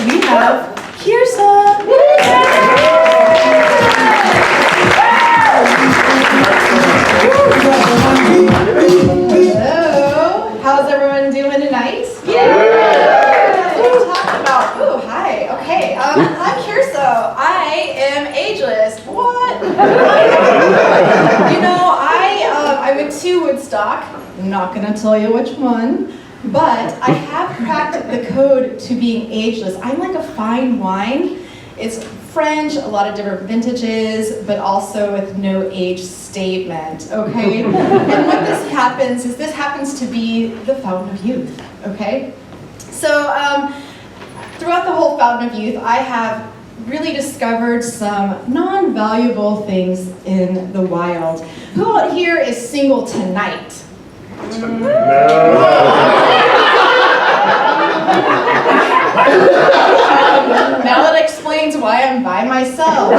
we have Kiersa. Hello. How's everyone doing tonight? Yeah. What are we talking about? Oh, hi. Okay. I'm Kiersa. I am ageless. What? You know, I went to Woodstock. I'm not gonna tell you which one, but I have cracked the code to being ageless. I'm like a fine wine. It's French, a lot of different vintages, but also with no age statement, okay? And what this happens is this happens to be the fountain of youth, okay? So throughout the whole fountain of youth, I have really discovered some non-valuable things in the wild. Who out here is single tonight? Now that explains why I'm by myself.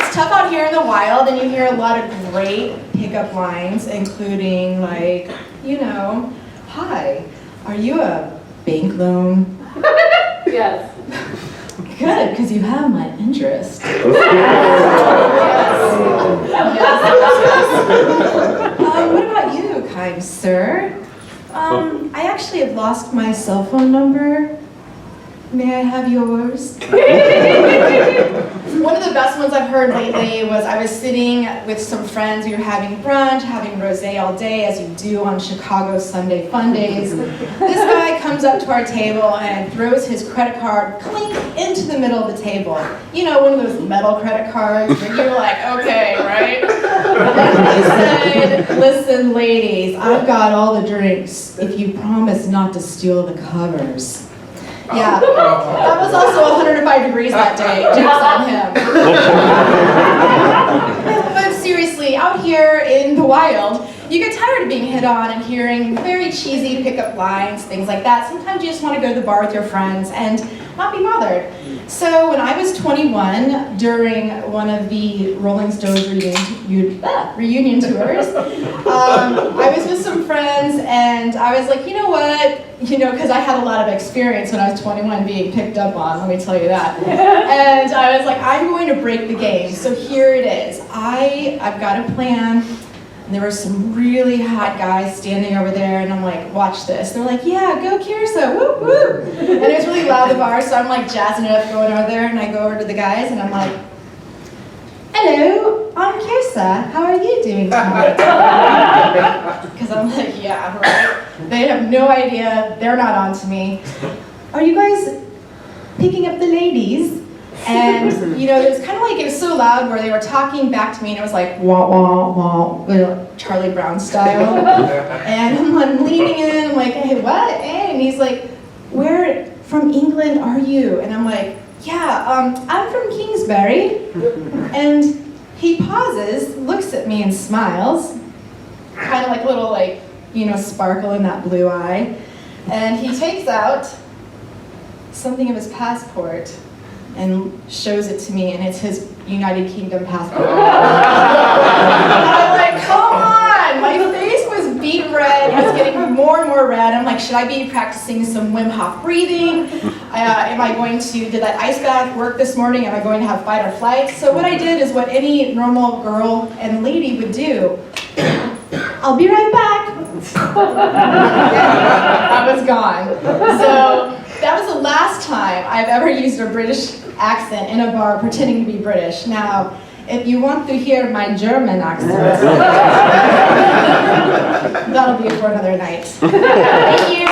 It's tough out here in the wild, and you hear a lot of great pickup lines, including like, you know, hi, are you a bank loan? Yes. Good, because you have my interest. Yes. What about you, kind sir? I actually have lost my cell phone number. May I have yours? One of the best ones I've heard lately was I was sitting with some friends. We were having brunch, having rosé all day, as you do on Chicago Sunday fun days. This guy comes up to our table and throws his credit card clink into the middle of the table. You know, one of those metal credit cards where you're like, okay, right? And he said, listen, ladies, I've got all the drinks if you promise not to steal the covers. Yeah, that was also 105 degrees that day. Joke's on him. But seriously, out here in the wild, you get tired of being hit on and hearing very cheesy pickup lines, things like that. Sometimes you just want to go to the bar with your friends and not be bothered. So when I was 21, during one of the Rolling Stones reunion tours, I was with some friends and I was like, you know what? You know, because I had a lot of experience when I was 21 being picked up on, let me tell you that. And I was like, I'm going to break the game. So here it is. I've got a plan. And there were some really hot guys standing over there, and I'm like, watch this. They're like, yeah, go Kiersa, whoop, whoop. And it was really loud at the bar, so I'm like jazzing it up, going over there, and I go over to the guys, and I'm like, hello, I'm Kiersa. How are you doing tonight? Because I'm like, yeah, right? They have no idea. They're not on to me. Are you guys picking up the ladies? And, you know, it was kind of like, it was so loud where they were talking back to me, and it was like, wah, wah, wah, Charlie Brown style. And I'm leaning in, I'm like, hey, what? And he's like, where from England are you? And I'm like, yeah, I'm from Kingsbury. And he pauses, looks at me and smiles, kind of like a little, like, you know, sparkle in that blue eye. And he takes out something of his passport and shows it to me, and it's his United Kingdom passport. And I'm like, come on! My face was beet red, it was getting more and more red. I'm like, should I be practicing some Wim Hof breathing? Am I going to, did that ice bath work this morning? Am I going to have fight or flight? So what I did is what any normal girl and lady would do. I'll be right back. I was gone. So that was the last time I've ever used a British accent in a bar pretending to be British. Now, if you want to hear my German accent, that'll be for another night. Thank you.